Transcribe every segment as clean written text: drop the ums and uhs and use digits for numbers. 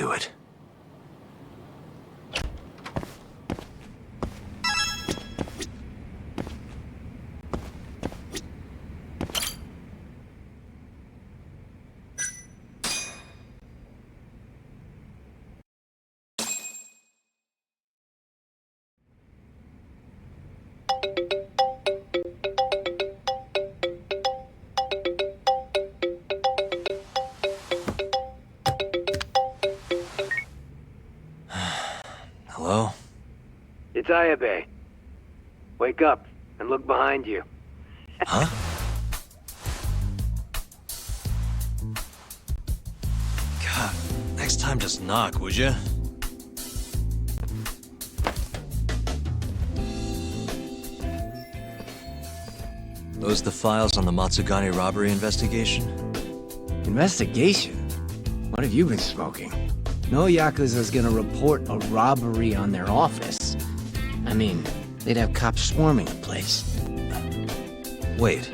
do it. Hello? It's Ayabe. Wake up and look behind you. Huh? God, next time just knock, would you? Those the files on the Matsugane robbery investigation? Investigation? What have you been smoking? No Yakuza's gonna report a robbery on their office. I mean, they'd have cops swarming the place. Wait,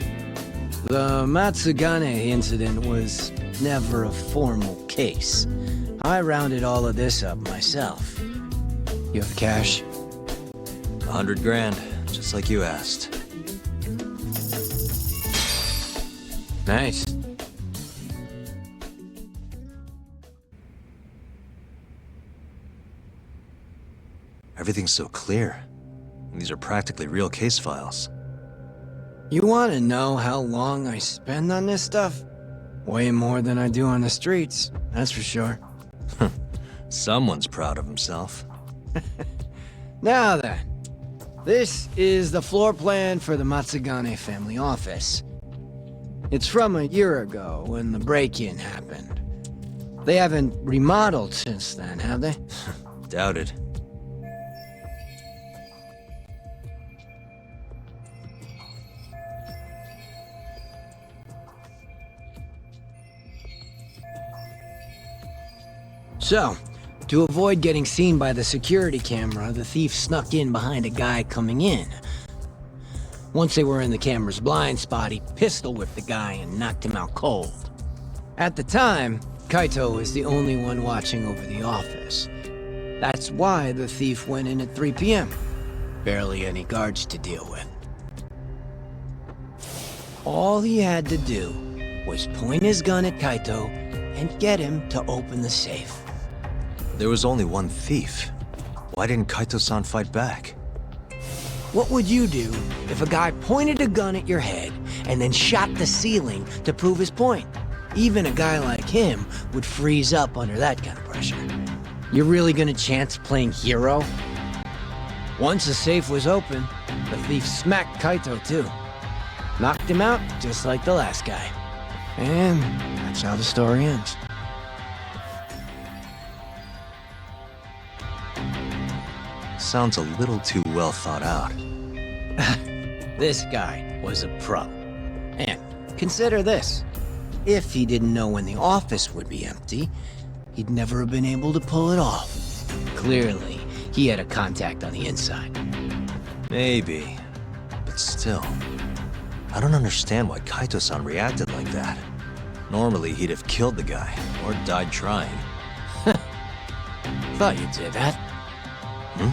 The Matsugane incident was never a formal case. I rounded all of this up myself. You have cash? 100 grand, just like you asked. Nice. Everything's so clear. These are practically real case files. You want to know how long I spend on this stuff? Way more than I do on the streets, that's for sure. Someone's proud of himself. Now then, this is the floor plan for the Matsugane family office. It's from a year ago when the break-in happened. They haven't remodeled since then, have they? Doubted. So, to avoid getting seen by the security camera, the thief snuck in behind a guy coming in. Once they were in the camera's blind spot, he pistol-whipped the guy and knocked him out cold. At the time, Kaito was the only one watching over the office. That's why the thief went in at 3 p.m. Barely any guards to deal with. All he had to do was point his gun at Kaito and get him to open the safe. There was only one thief. Why didn't Kaito-san fight back? What would you do if a guy pointed a gun at your head and then shot the ceiling to prove his point? Even a guy like him would freeze up under that kind of pressure. You're really gonna chance playing hero? Once the safe was open, the thief smacked Kaito too. Knocked him out just like the last guy. And that's how the story ends. Sounds a little too well thought out. This guy was a pro. And consider this. If he didn't know when the office would be empty, he'd never have been able to pull it off. Clearly, he had a contact on the inside. Maybe. But still, I don't understand why Kaito-san reacted like that. Normally, he'd have killed the guy, or died trying. Thought you'd say that. Hmm?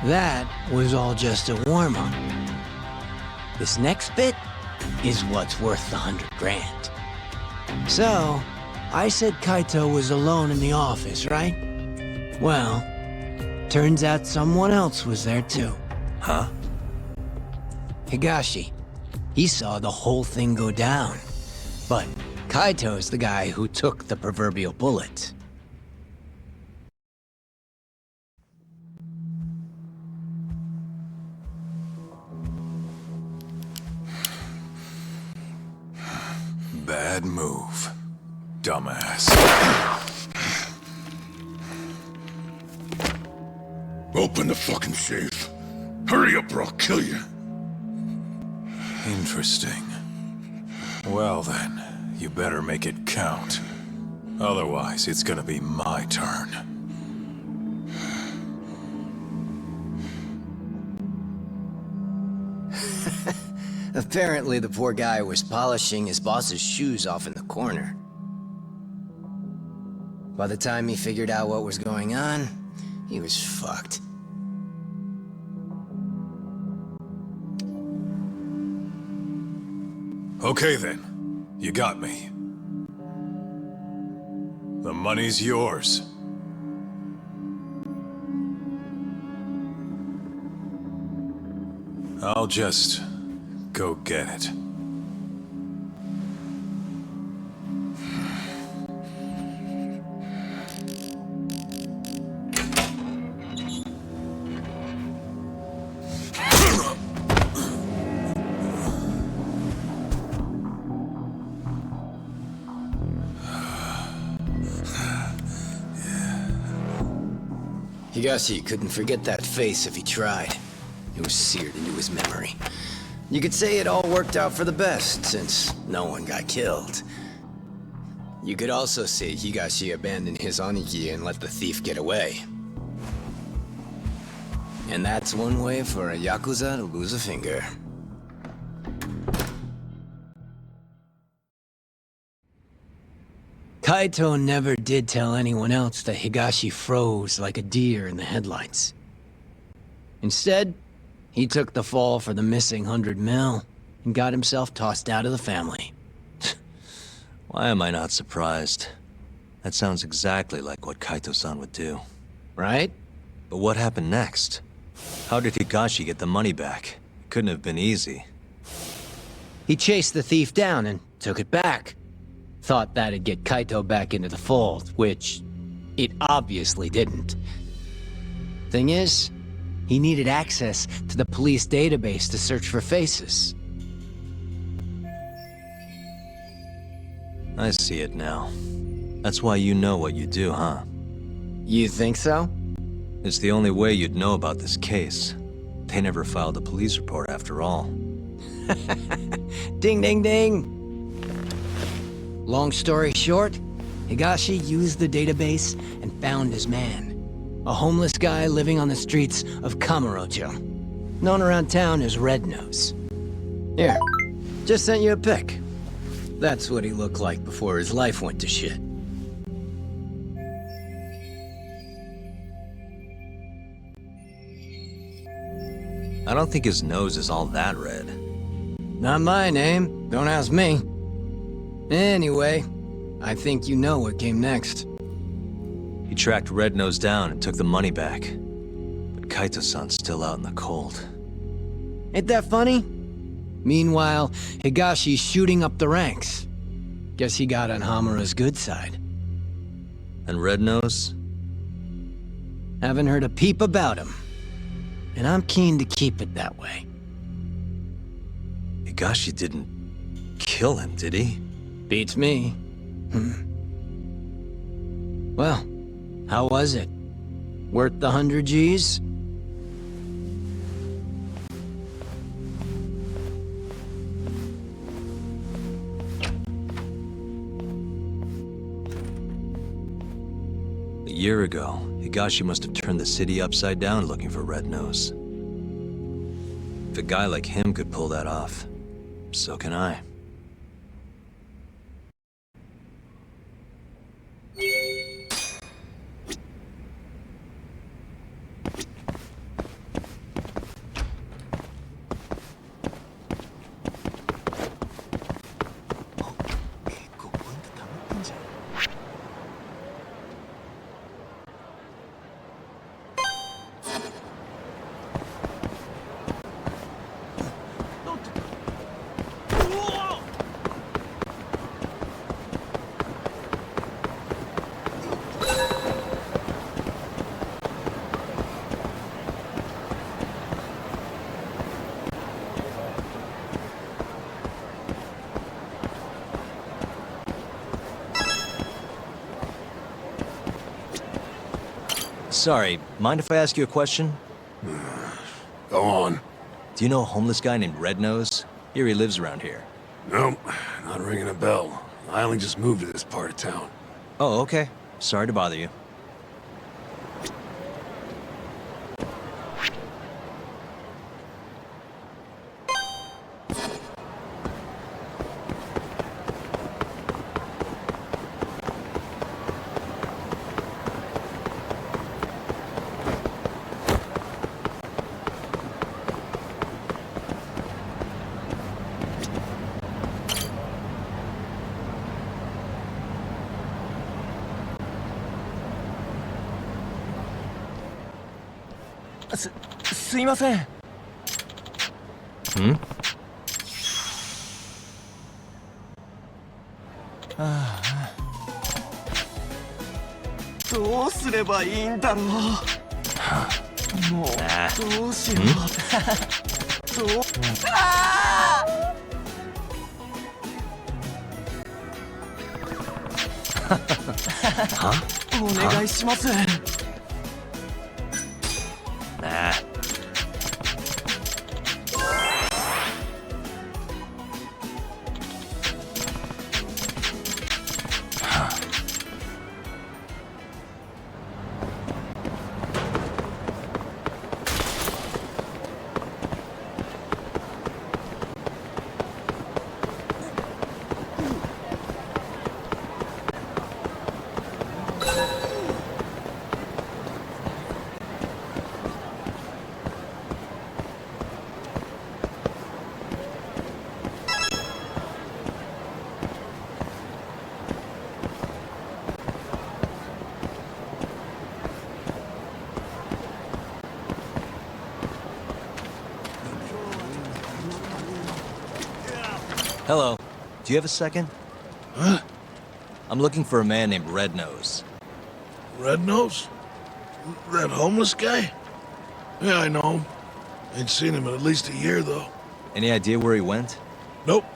That was all just a warm-up. This next bit is what's worth the 100 grand. So, I said Kaito was alone in the office, right? Well, turns out someone else was there too. Huh? Higashi. He saw the whole thing go down. But Kaito's the guy who took the proverbial bullet. Bad move, dumbass. Open the fucking safe. Hurry up or I'll kill you. Interesting. Well then, you better make it count. Otherwise, it's gonna be my turn. Apparently the poor guy was polishing his boss's shoes off in the corner. By the time he figured out what was going on, he was fucked. Okay then. You got me. The money's yours. I'll just go get it. Higashi couldn't forget that face if he tried. It was seared into his memory. You could say it all worked out for the best, since no one got killed. You could also say Higashi abandoned his Aniki and let the thief get away. And that's one way for a Yakuza to lose a finger. Kaito never did tell anyone else that Higashi froze like a deer in the headlights. Instead, he took the fall for the missing 100 mil and got himself tossed out of the family. Why am I not surprised? That sounds exactly like what Kaito-san would do. Right? But what happened next? How did Higashi get the money back? It couldn't have been easy. He chased the thief down and took it back. Thought that'd get Kaito back into the fold, which it obviously didn't. Thing is, he needed access to the police database to search for faces. I see it now. That's why you know what you do, huh? You think so? It's the only way you'd know about this case. They never filed a police report after all. Ding, ding, ding! Long story short, Higashi used the database and found his man. A homeless guy living on the streets of Kamurocho. Known around town as Red Nose. Here, just sent you a pic. That's what he looked like before his life went to shit. I don't think his nose is all that red. Not my name, don't ask me. Anyway, I think you know what came next. He tracked Red Nose down and took the money back. But Kaito-san's still out in the cold. Ain't that funny? Meanwhile, Higashi's shooting up the ranks. Guess he got on Hamura's good side. And Red Nose? Haven't heard a peep about him. And I'm keen to keep it that way. Higashi didn't kill him, did he? Beats me. Well, how was it? Worth the 100 G's? A year ago, Higashi must have turned the city upside down looking for Red Nose. If a guy like him could pull that off, so can I. Sorry, mind if I ask you a question? Go on. Do you know a homeless guy named Red Nose? Here he lives around here. Nope, not ringing a bell. I only just moved to this part of town. Oh, okay. Sorry to bother you. すいません。Hmm? どうすればいいんだろう。もうどうしよう。どう。ああ。お願いします。Nah. Hello. Do you have a second? Huh? I'm looking for a man named Red Nose. Red Nose? That homeless guy? Yeah, I know him. Ain't seen him in at least a year, though. Any idea where he went? Nope.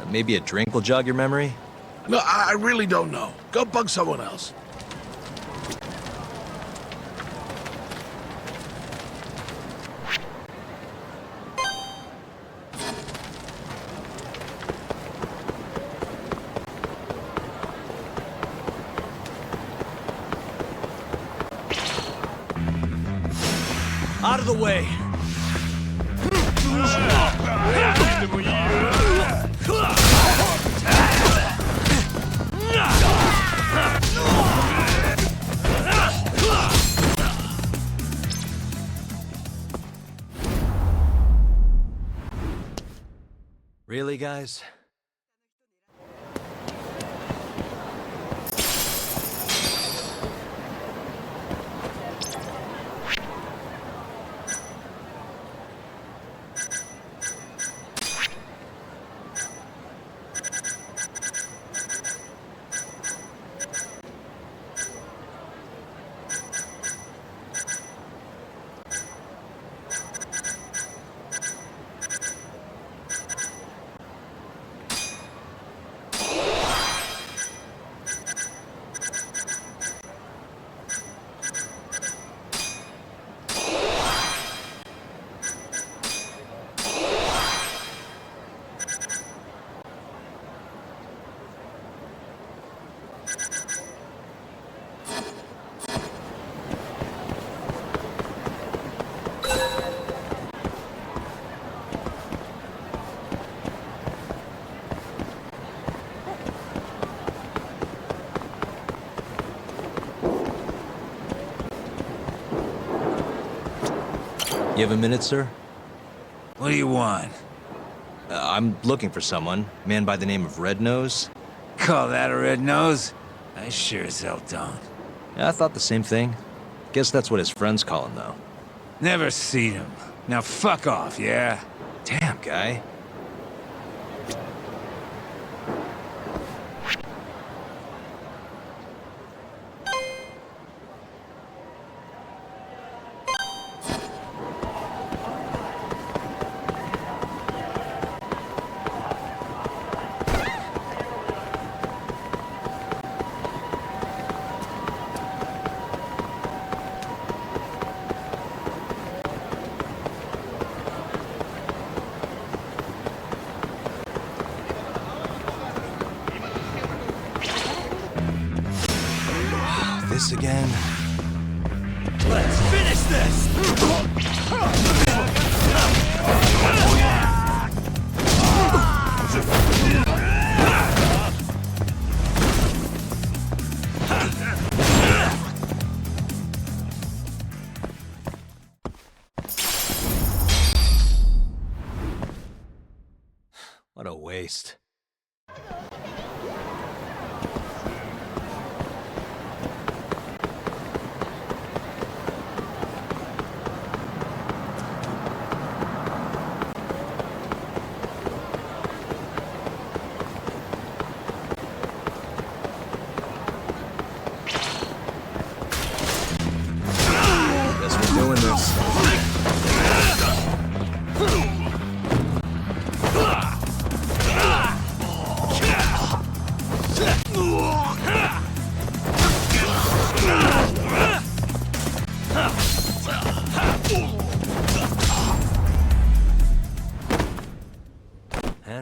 Maybe a drink will jog your memory? No, I really don't know. Go bug someone else. Out of the way! Really, guys? You have a minute, sir? What do you want? I'm looking for someone. Man by the name of Red Nose. Call that a red nose? I sure as hell don't. Yeah, I thought the same thing. Guess that's what his friends call him, though. Never seen him. Now fuck off, yeah? Damn, guy. This again? Let's finish this! What a waste.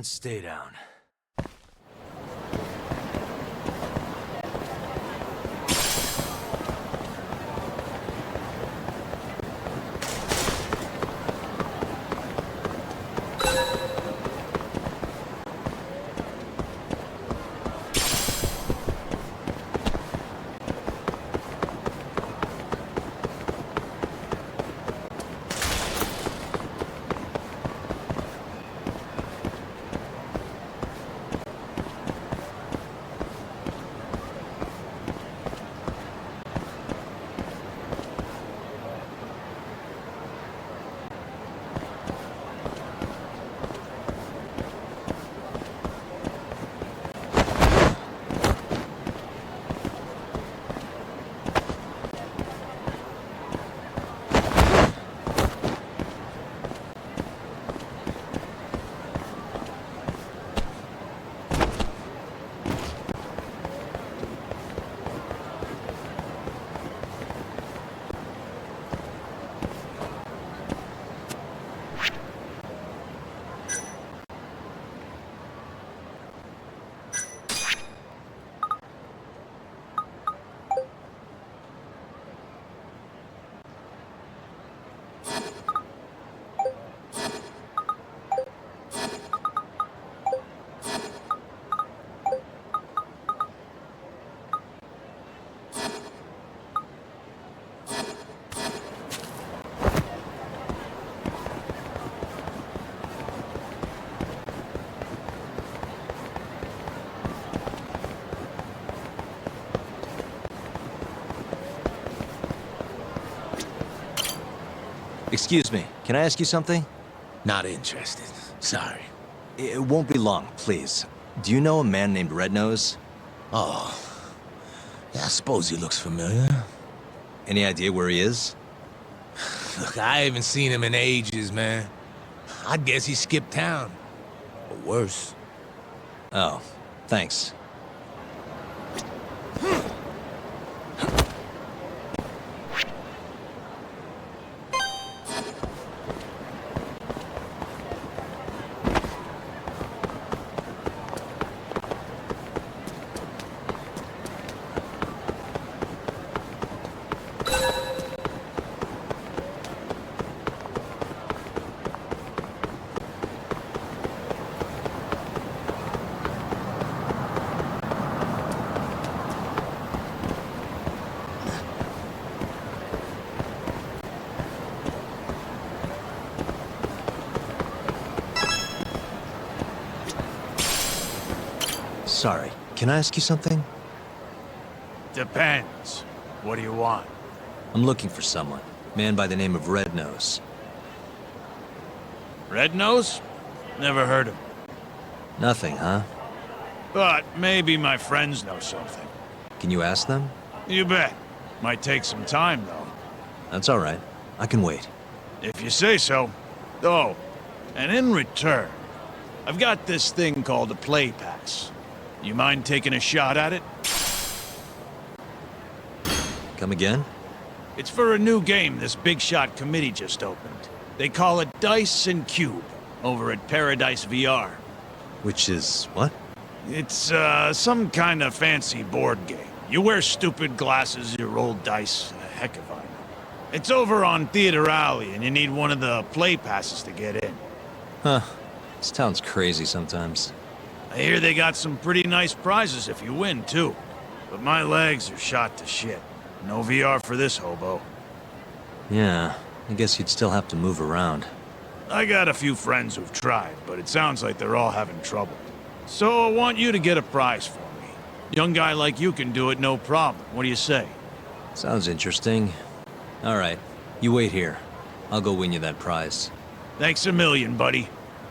and stay down. Excuse me, can I ask you something? Not interested. Sorry. It won't be long, please. Do you know a man named Rednose? Oh. Yeah, I suppose he looks familiar. Any idea where he is? Look, I haven't seen him in ages, man. I guess he skipped town. Or worse. Oh, thanks. Sorry, can I ask you something? Depends. What do you want? I'm looking for someone. Man by the name of Rednose. Rednose? Never heard of him. Nothing, huh? But maybe my friends know something. Can you ask them? You bet. Might take some time, though. That's all right. I can wait. If you say so. Oh, and in return, I've got this thing called a play pass. You mind taking a shot at it? Come again? It's for a new game this big shot committee just opened. They call it Dice and Cube, over at Paradise VR. Which is what? It's, some kind of fancy board game. You wear stupid glasses, you roll dice, heck if I know. It's over on Theater Alley, and you need one of the play passes to get in. Huh. This town's crazy sometimes. I hear they got some pretty nice prizes if you win, too. But my legs are shot to shit. No VR for this hobo. Yeah, I guess you'd still have to move around. I got a few friends who've tried, but it sounds like they're all having trouble. So I want you to get a prize for me. Young guy like you can do it no problem. What do you say? Sounds interesting. All right, you wait here. I'll go win you that prize. Thanks a million, buddy.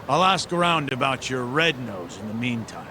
I'll ask around about your Rednose in the meantime.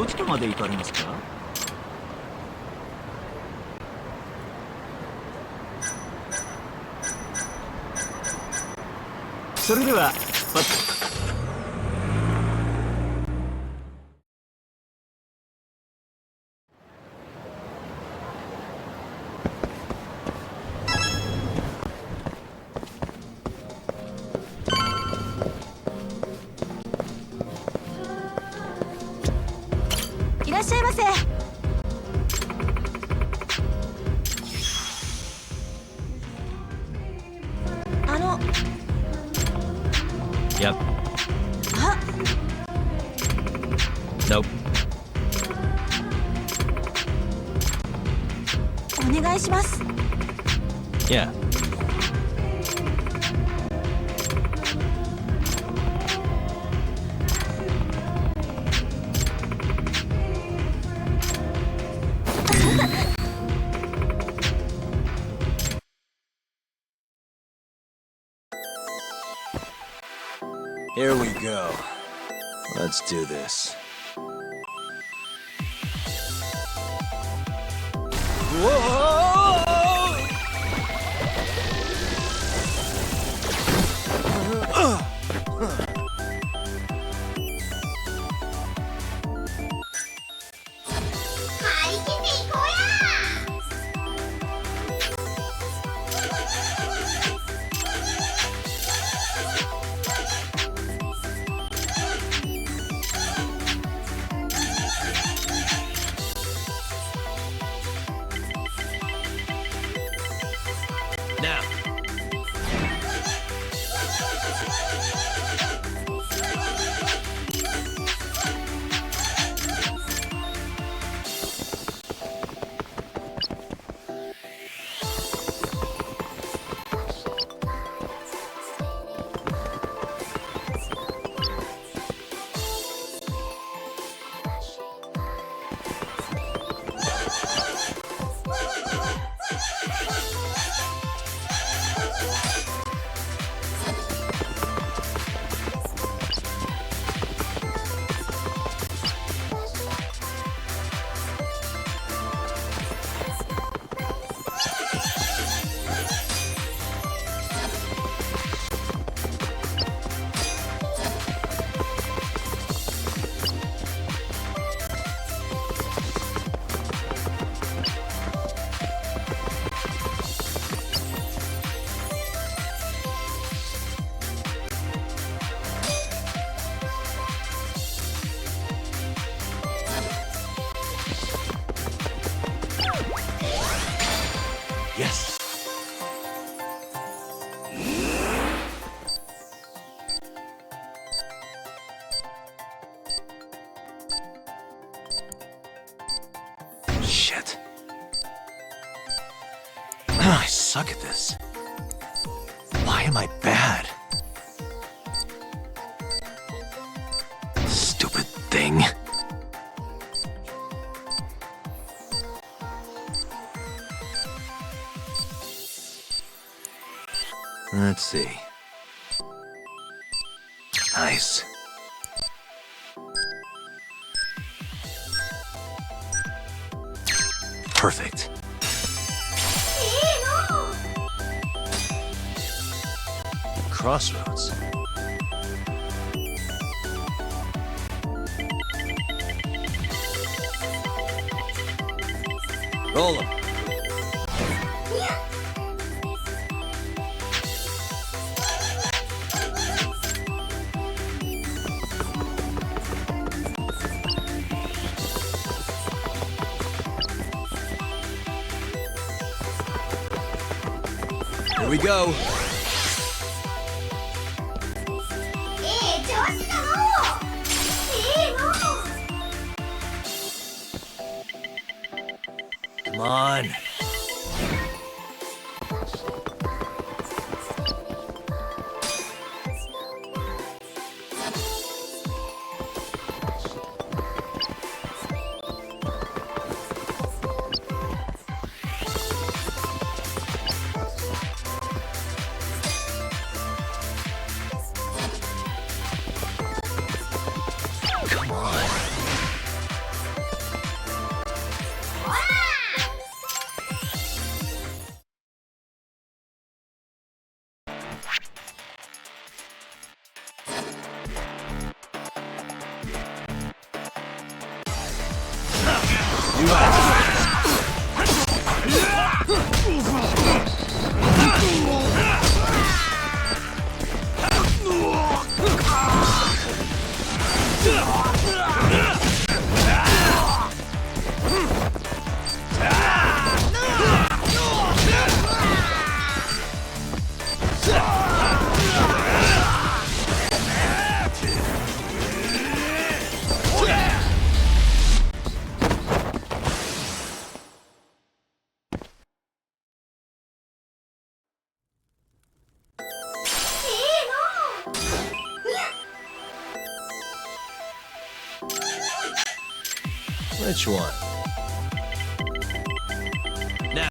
どちらまで行かれますか？それでは出発。いらっしゃいませ。Yep. あ、 Nope. お願いします。 Yeah. Here we go. Let's do this. Now. Yes. Shit. I suck at this. Why am I bad? Stupid thing. Let's see. Nice. Perfect. Crossroads. Roll 'em. Here we go. Come on. Come on. Which one? Now.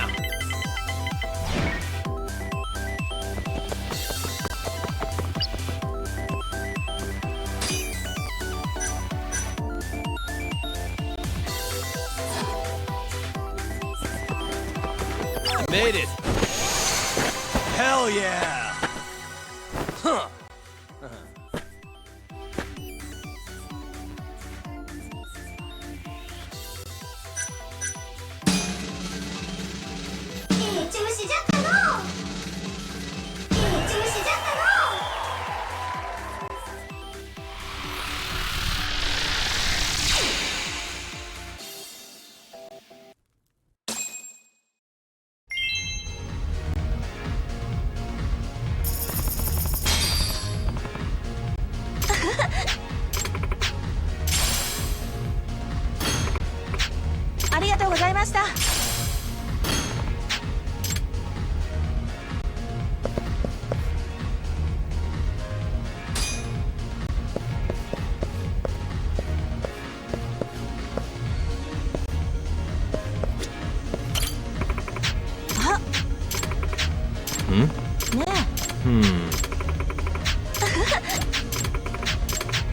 I made it. Hell yeah. Huh.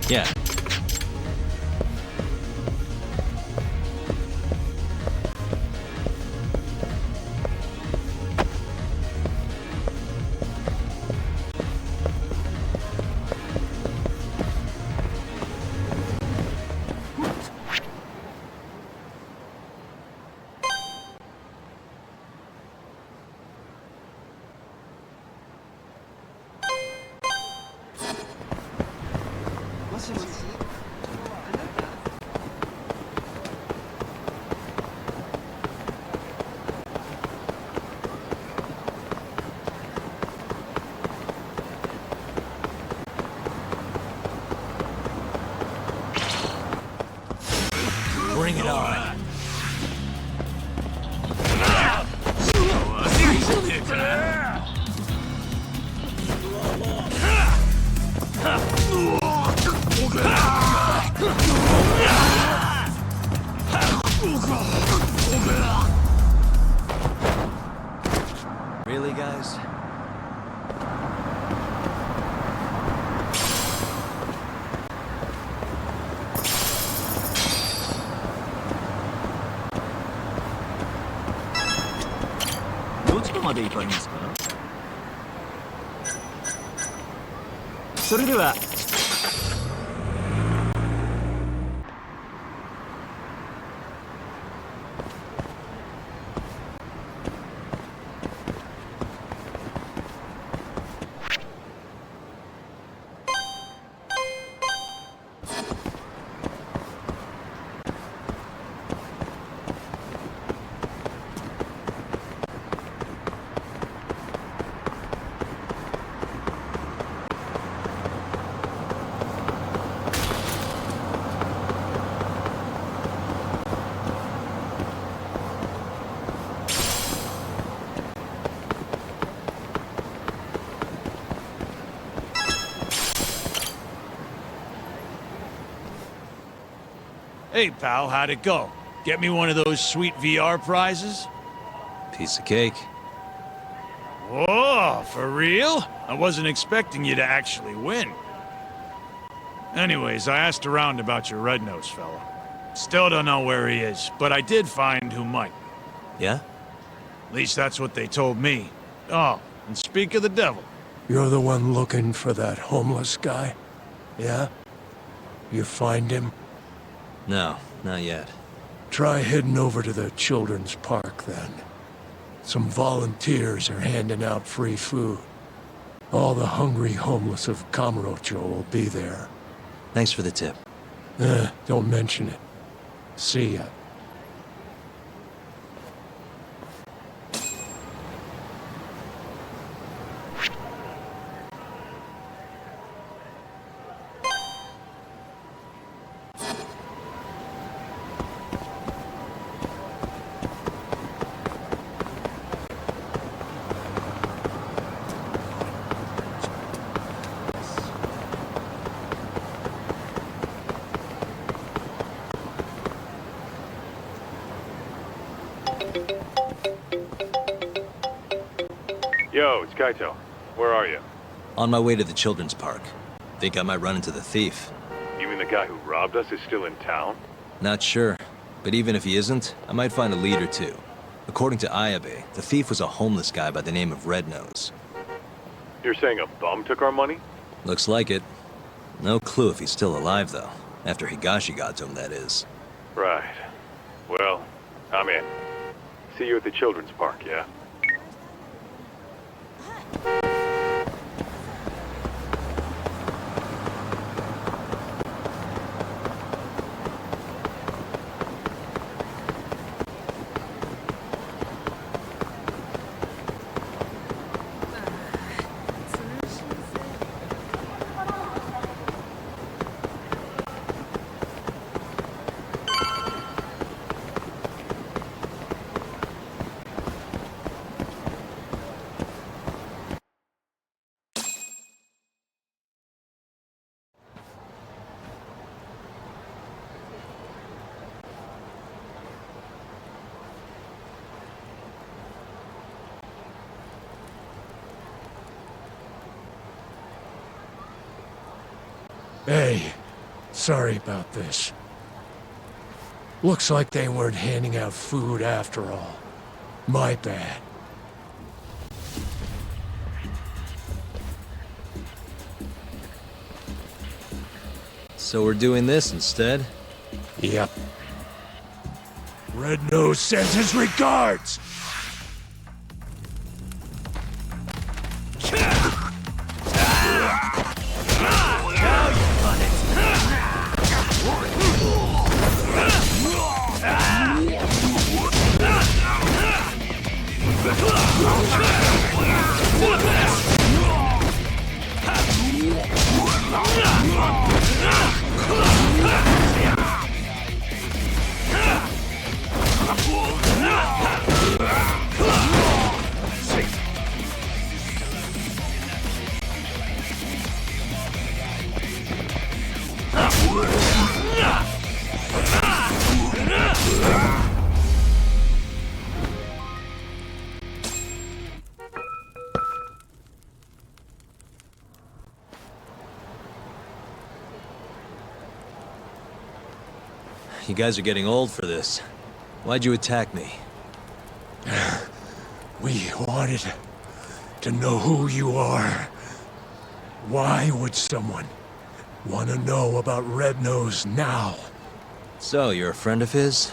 Yeah. Bring it on. Really, guys? Hey, pal, how'd it go? Get me one of those sweet VR prizes? Piece of cake. Whoa, for real? I wasn't expecting you to actually win. Anyways, I asked around about your red-nosed fella. Still don't know where he is, but I did find who might. Yeah? At least that's what they told me. Oh, and speak of the devil. You're the one looking for that homeless guy? Yeah? You find him? No, not yet. Try heading over to the children's park, then. Some volunteers are handing out free food. All the hungry homeless of Kamurocho will be there. Thanks for the tip. Don't mention it. See ya. Yo, it's Kaito. Where are you? On my way to the children's park. Think I might run into the thief. You mean the guy who robbed us is still in town? Not sure, but even if he isn't, I might find a lead or two. According to Ayabe, the thief was a homeless guy by the name of Red Nose. You're saying a bum took our money? Looks like it. No clue if he's still alive, though. After Higashi got to him, that is. Right. Well, I'm in. See you at the children's park, yeah? Hey, sorry about this. Looks like they weren't handing out food after all. My bad. So we're doing this instead? Yep. Red Nose sends his regards! You guys are getting old for this. Why'd you attack me? We wanted to know who you are. Why would someone want to know about Red Nose now? So, you're a friend of his?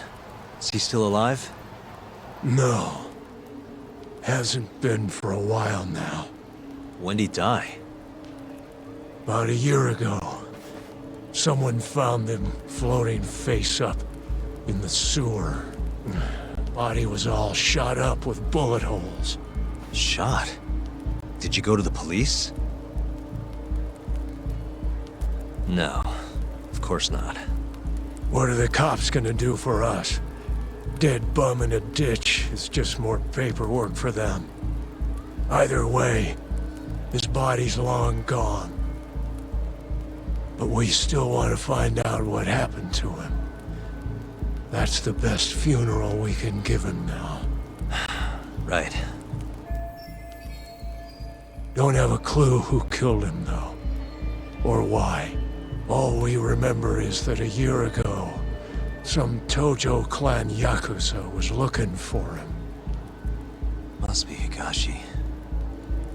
Is he still alive? No. Hasn't been for a while now. When'd he die? About a year ago. Someone found him floating face up in the sewer. Body was all shot up with bullet holes. Shot? Did you go to the police? No, of course not. What are the cops gonna do for us? Dead bum in a ditch is just more paperwork for them. Either way, his body's long gone. But we still want to find out what happened to him. That's the best funeral we can give him now. Right. Don't have a clue who killed him, though. Or why. All we remember is that a year ago, some Tojo clan Yakuza was looking for him. Must be Higashi.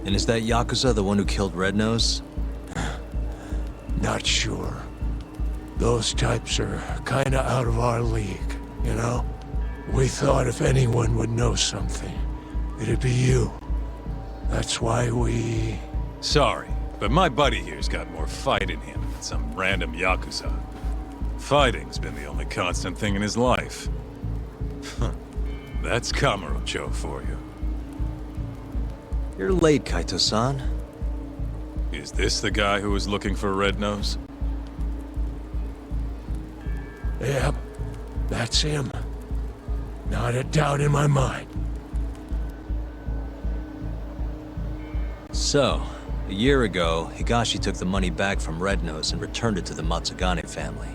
And is that Yakuza the one who killed Red Nose? Not sure. Those types are kinda out of our league. you know? We thought if anyone would know something, it'd be you. That's why we... Sorry, but my buddy here's got more fight in him than some random Yakuza. Fighting's been the only constant thing in his life. That's Kamurocho for you. You're late, Kaito-san. Is this the guy who was looking for Red Nose? Yep, that's him. Not a doubt in my mind. So, a year ago, Higashi took the money back from Red Nose and returned it to the Matsugane family.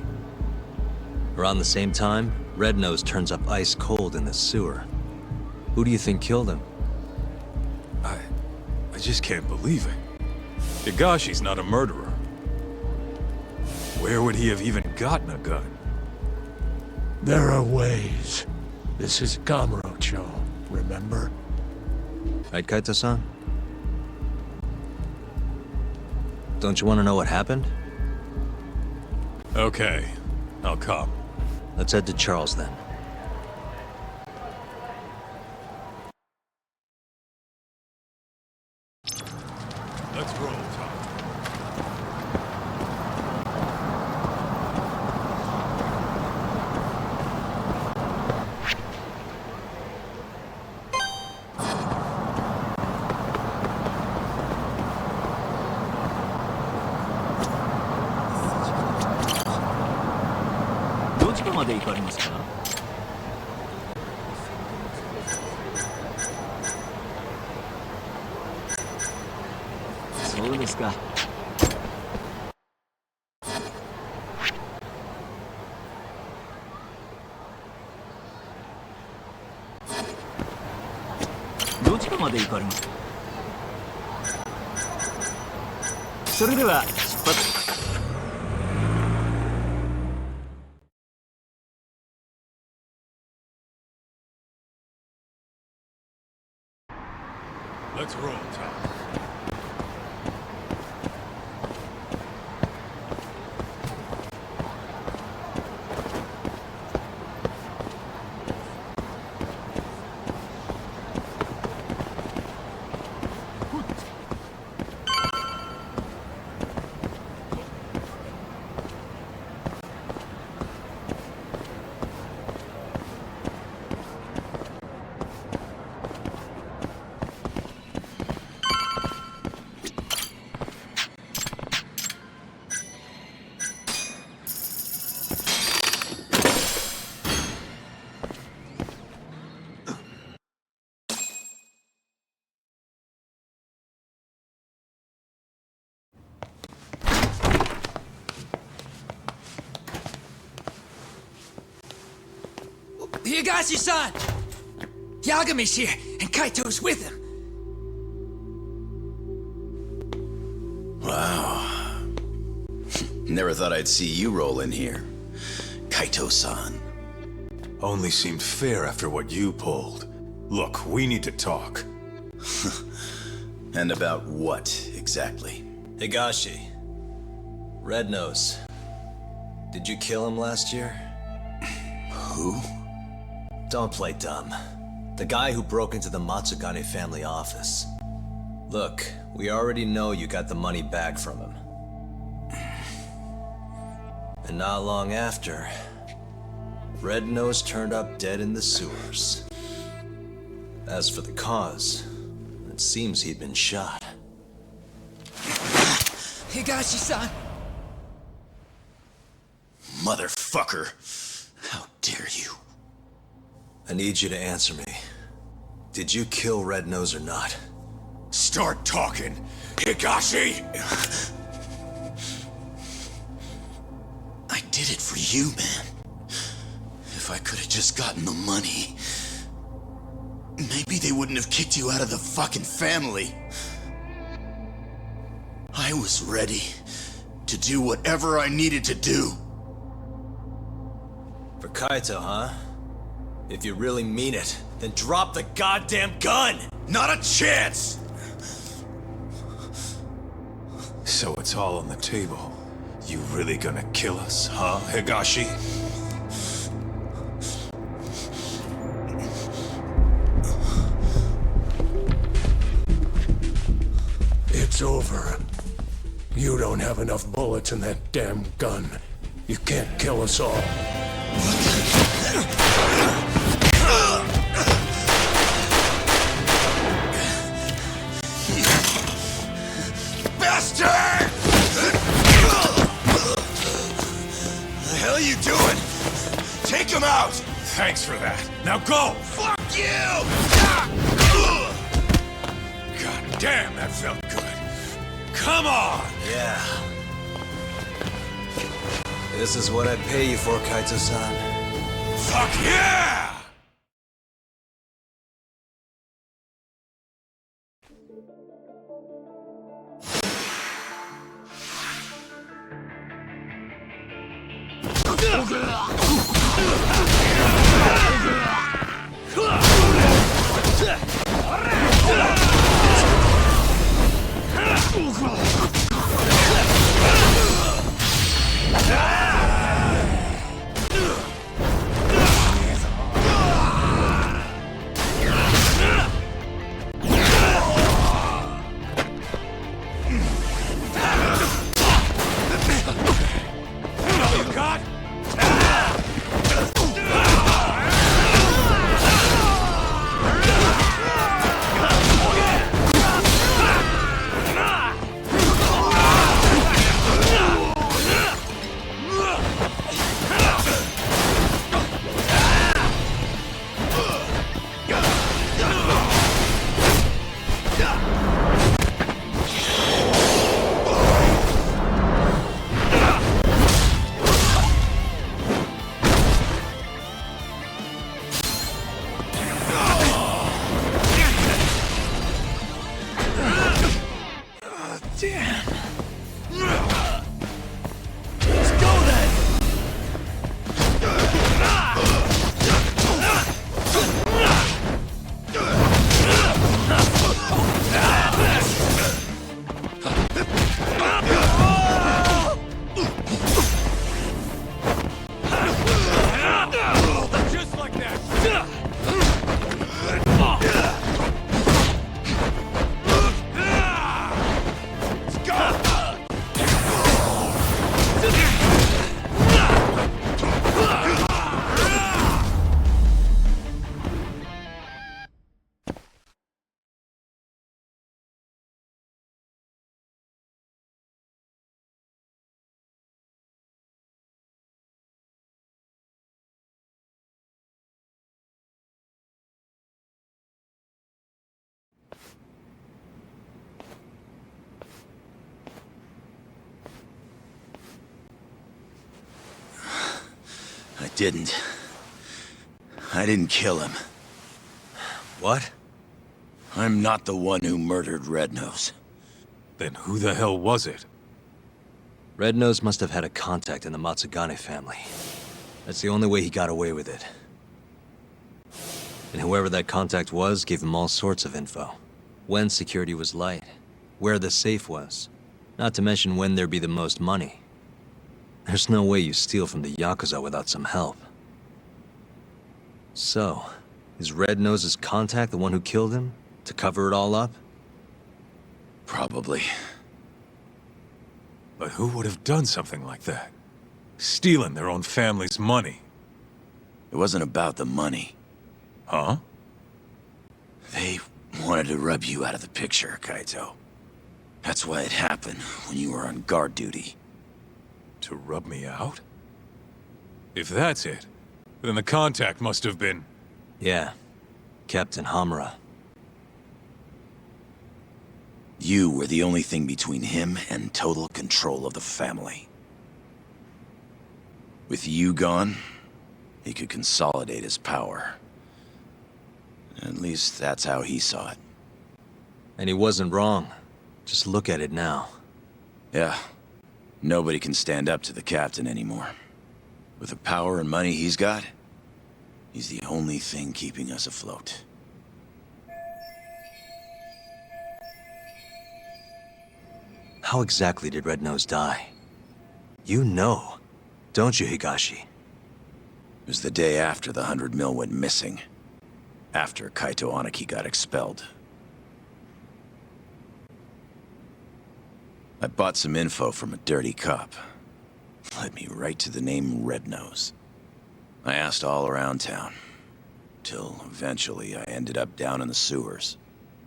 Around the same time, Red Nose turns up ice cold in the sewer. Who do you think killed him? I just can't believe it. Higashi's not a murderer. Where would he have even gotten a gun? There are ways. This is Kamurocho, remember? Right, Kaito-san? Don't you want to know what happened? Okay, I'll come. Let's head to Charles then. Let's roll, Tom. Let's roll, Tom. Higashi-san! Yagami's here, and Kaito's with him. Wow. Never thought I'd see you roll in here. Kaito-san. Only seemed fair after what you pulled. Look, we need to talk. And about what, exactly? Higashi. Red Nose. Did you kill him last year? Who? Don't play dumb. The guy who broke into the Matsugane family office. Look, we already know you got the money back from him. And not long after, Red Nose turned up dead in the sewers. As for the cause, it seems he'd been shot. Higashi-san! Motherfucker! How dare you? I need you to answer me. Did you kill Red Nose or not? Start talking, Higashi! I did it for you, man. If I could have just gotten the money, maybe they wouldn't have kicked you out of the fucking family. I was ready to do whatever I needed to do. For Kaito, huh? If you really mean it, then drop the goddamn gun! Not a chance! So it's all on the table. You really gonna kill us, huh, Higashi? It's over. You don't have enough bullets in that damn gun. You can't kill us all. Bastard! The hell you doing? Take him out! Thanks for that. Now go! Fuck you! God damn, that felt good. Come on! Yeah. This is what I'd pay you for, Kaito-san. Fuck yeah! I didn't kill him. What? I'm not the one who murdered Rednose. Then who the hell was it? Red Nose must have had a contact in the Matsugane family. That's the only way he got away with it. And whoever that contact was gave him all sorts of info. When security was light, where the safe was, not to mention when there'd be the most money. There's no way you steal from the Yakuza without some help. So, is Red Nose's contact the one who killed him? To cover it all up? Probably. But who would have done something like that? Stealing their own family's money. It wasn't about the money. Huh? They wanted to rub you out of the picture, Kaito. That's why it happened when you were on guard duty. To rub me out? If that's it, then the contact must have been... Yeah. Captain Hamura. You were the only thing between him and total control of the family. With you gone, he could consolidate his power. At least that's how he saw it. And he wasn't wrong. Just look at it now. Yeah. Nobody can stand up to the captain anymore. With the power and money he's got, he's the only thing keeping us afloat. How exactly did Red Nose die? You know, don't you, Higashi? It was the day after the 100 mil went missing. After Kaito Aniki got expelled. I bought some info from a dirty cop. Led me right to the name Red Nose. I asked all around town, till eventually I ended up down in the sewers.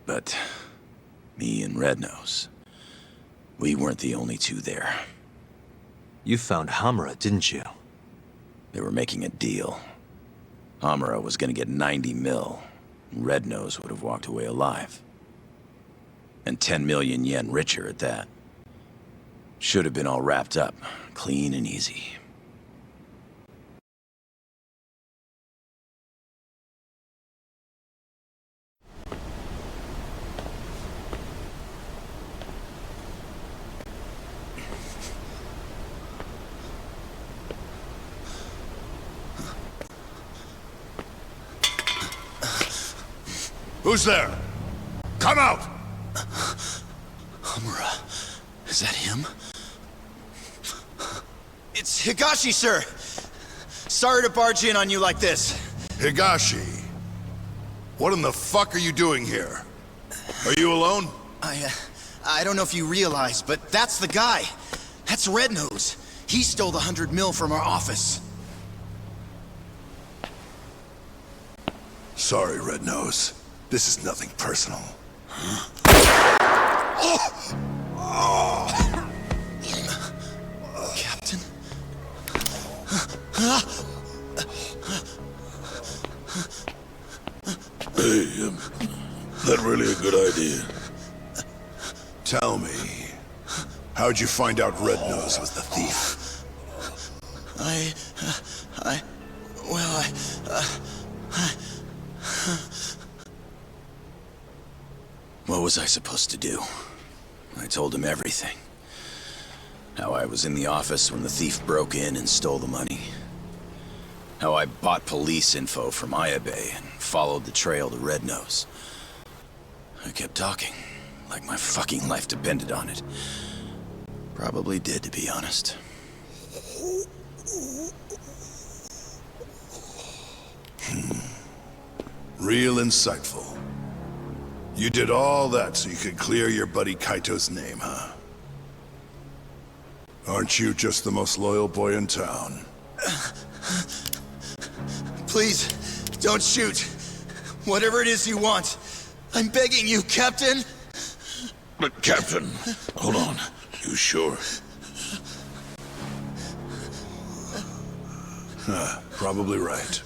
But me and Red Nose, we weren't the only two there. You found Hamura, didn't you? They were making a deal. Hamura was gonna get 90 mil. Red Nose would have walked away alive. And 10 million yen richer at that. Should have been all wrapped up, clean and easy. Who's there? Come out! Hamura, is that him? It's Higashi, sir! Sorry to barge in on you like this. Higashi. What in the fuck are you doing here? Are you alone? I don't know if you realize, but that's the guy. That's Red Nose. He stole the 100 mil from our office. Sorry, Red Nose. This is nothing personal. Captain? Hey, that really a good idea? Tell me, how'd you find out Red Nose was the thief? What was I supposed to do? I told him everything. How I was in the office when the thief broke in and stole the money. How I bought police info from Ayabe and followed the trail to Red Nose. I kept talking, like my fucking life depended on it. Probably did, to be honest. Real insightful. You did all that so you could clear your buddy Kaito's name, huh? Aren't you just the most loyal boy in town? Please, don't shoot. Whatever it is you want. I'm begging you, Captain. But Captain, hold on. You sure? Probably right.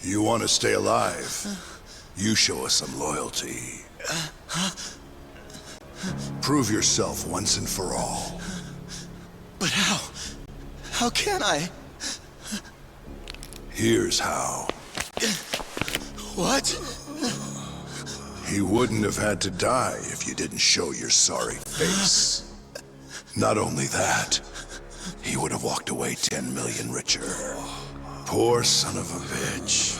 You want to stay alive? You show us some loyalty. Prove yourself once and for all. But how? How can I? Here's how. What? He wouldn't have had to die if you didn't show your sorry face. Not only that, he would have walked away 10 million richer. Poor son of a bitch.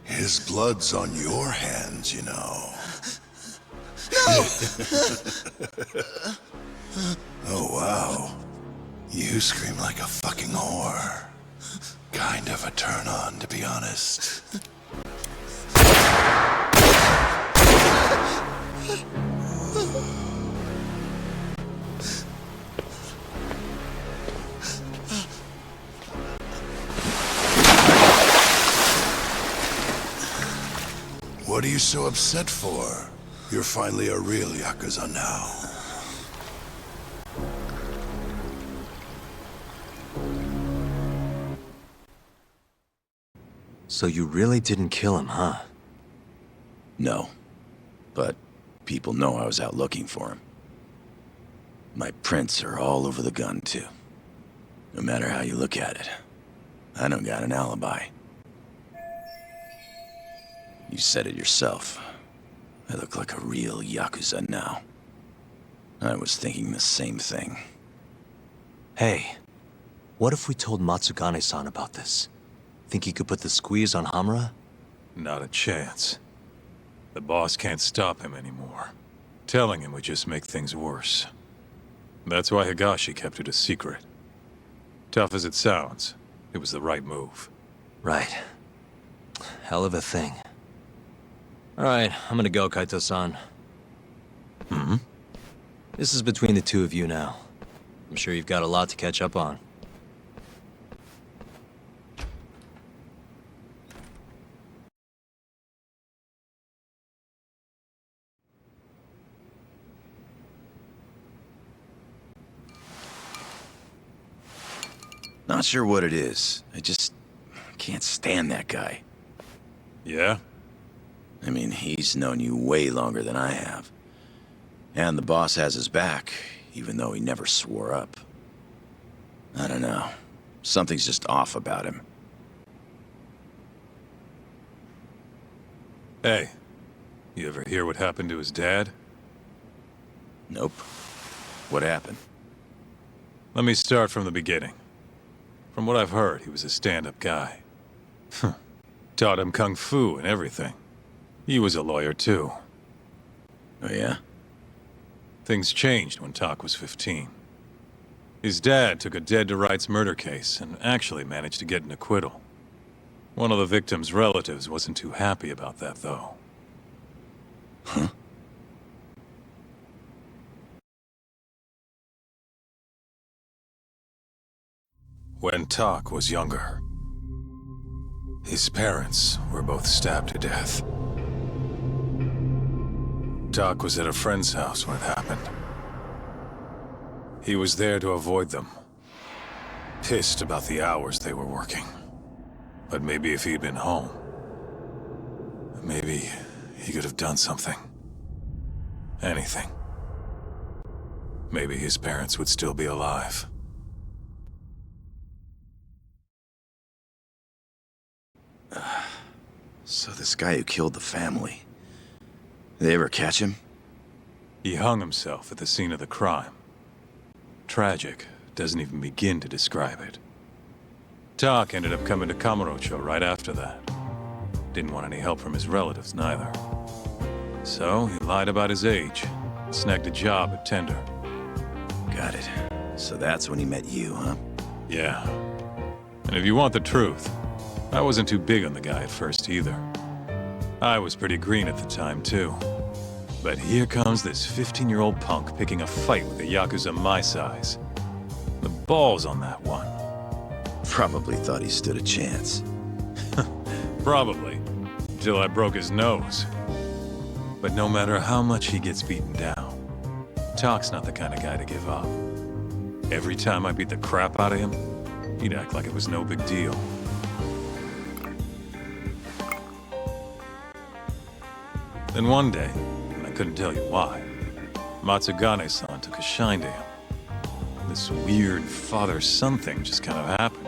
His blood's on your hands, you know. No! Oh, wow. You scream like a fucking whore. Kind of a turn on, to be honest. What are you so upset for? You're finally a real Yakuza now. So you really didn't kill him, huh? No. But people know I was out looking for him. My prints are all over the gun, too. No matter how you look at it, I don't got an alibi. You said it yourself. I look like a real Yakuza now. I was thinking the same thing. Hey, what if we told Matsugane-san about this? Think he could put the squeeze on Hamura? Not a chance. The boss can't stop him anymore. Telling him would just make things worse. That's why Higashi kept it a secret. Tough as it sounds, it was the right move. Right. Hell of a thing. Alright, I'm gonna go, Kaito-san. This is between the two of you now. I'm sure you've got a lot to catch up on. Not sure what it is. I just can't stand that guy. Yeah? I mean, he's known you way longer than I have. And the boss has his back, even though he never swore up. I don't know. Something's just off about him. Hey, you ever hear what happened to his dad? Nope. What happened? Let me start from the beginning. From what I've heard, he was a stand-up guy. Taught him kung fu and everything. He was a lawyer too. Oh yeah? Things changed when Tak was 15. His dad took a dead-to-rights murder case and actually managed to get an acquittal. One of the victim's relatives wasn't too happy about that, though. Huh? When Tak was younger, his parents were both stabbed to death. Tak was at a friend's house when it happened. He was there to avoid them. Pissed about the hours they were working. But maybe if he'd been home, maybe he could have done something. Anything. Maybe his parents would still be alive. So this guy who killed the family, they ever catch him? He hung himself at the scene of the crime. Tragic doesn't even begin to describe it. Tak ended up coming to Kamurocho right after that. Didn't want any help from his relatives, neither. So he lied about his age, and snagged a job at Tender. Got it. So that's when he met you, huh? Yeah. And if you want the truth, I wasn't too big on the guy at first either. I was pretty green at the time, too. But here comes this 15-year-old punk picking a fight with a Yakuza my size. The balls on that one. Probably thought he stood a chance. Probably. Until I broke his nose. But no matter how much he gets beaten down, Tak's not the kind of guy to give up. Every time I beat the crap out of him, he'd act like it was no big deal. Then one day, and I couldn't tell you why, Matsugane-san took a shine to him. This weird father-son thing just kind of happened.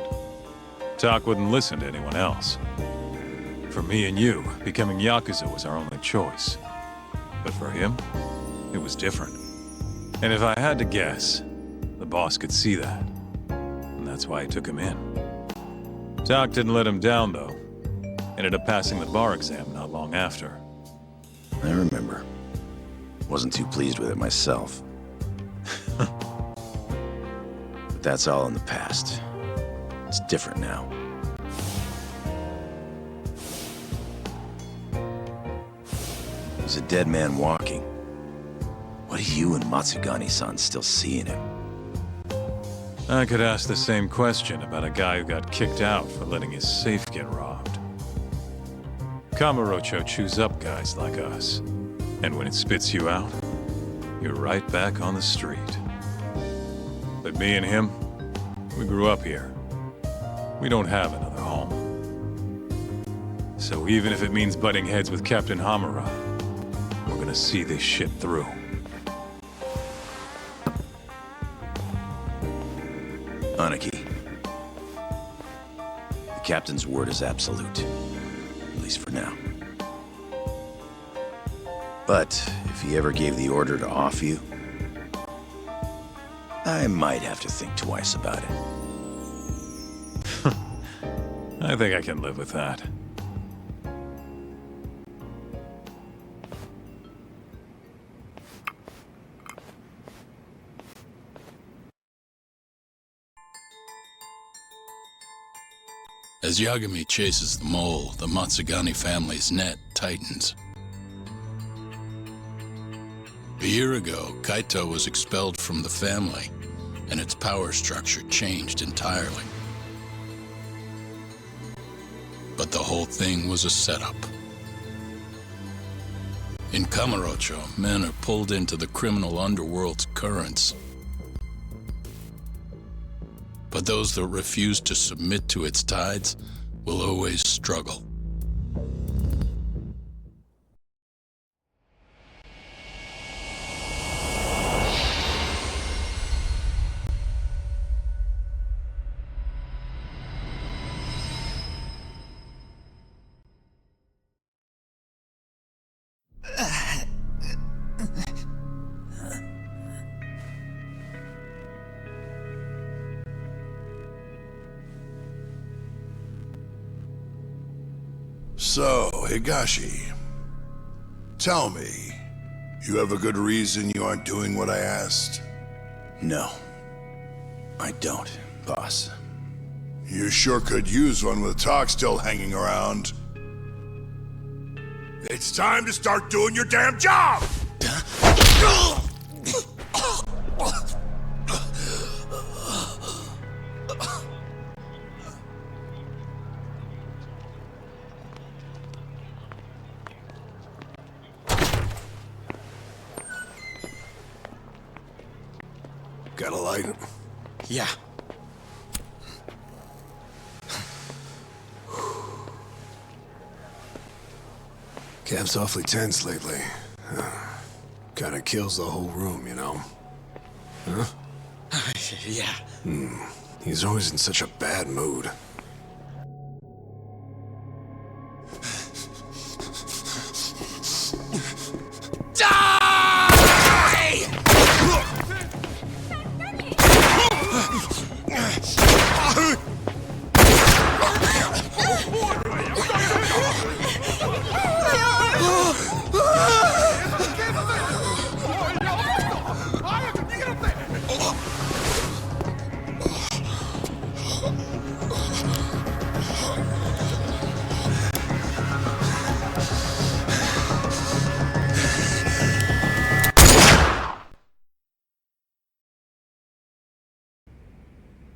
Tak wouldn't listen to anyone else. For me and you, becoming Yakuza was our only choice. But for him, it was different. And if I had to guess, the boss could see that. And that's why he took him in. Tak didn't let him down, though. Ended up passing the bar exam not long after. I remember. Wasn't too pleased with it myself. But that's all in the past. It's different now. There's a dead man walking. What do you and Matsugane-san still see in him? I could ask the same question about a guy who got kicked out for letting his safe get robbed. Kamurocho chews up guys like us. And when it spits you out, you're right back on the street. But me and him, we grew up here. We don't have another home. So even if it means butting heads with Captain Hamura, we're gonna see this shit through. Aniki. The captain's word is absolute. At least for now. But if he ever gave the order to off you, I might have to think twice about it. I think I can live with that. As Yagami chases the mole, the Matsugane family's net tightens. A year ago, Kaito was expelled from the family, and its power structure changed entirely. But the whole thing was a setup. In Kamurocho, men are pulled into the criminal underworld's currents. But those that refuse to submit to its tides will always struggle. So, Higashi, tell me, you have a good reason you aren't doing what I asked? No, I don't, boss. You sure could use one with talk still hanging around. It's time to start doing your damn job! Got a light? Yeah. Cap's awfully tense lately. Kinda kills the whole room, you know? Huh? Yeah. He's always in such a bad mood.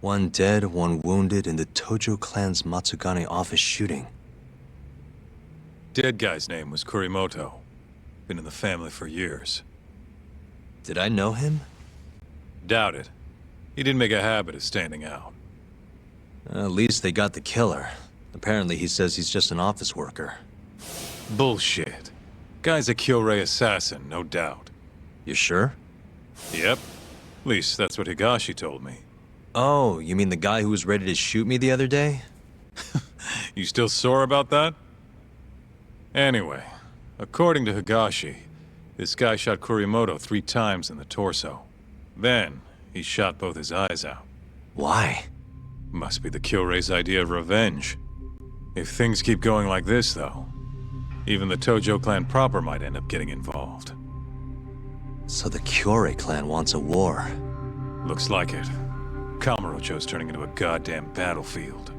One dead, one wounded in the Tojo clan's Matsugane office shooting. Dead guy's name was Kurimoto. Been in the family for years. Did I know him? Doubt it. He didn't make a habit of standing out. At least they got the killer. Apparently he says he's just an office worker. Bullshit. Guy's a Kyorei assassin, no doubt. You sure? Yep. At least that's what Higashi told me. Oh, you mean the guy who was ready to shoot me the other day? You still sore about that? Anyway, according to Higashi, this guy shot Kurimoto 3 times in the torso. Then, he shot both his eyes out. Why? Must be the Kyorei's idea of revenge. If things keep going like this, though, even the Tojo clan proper might end up getting involved. So the Kyorei clan wants a war. Looks like it. Kamurocho's turning into a goddamn battlefield.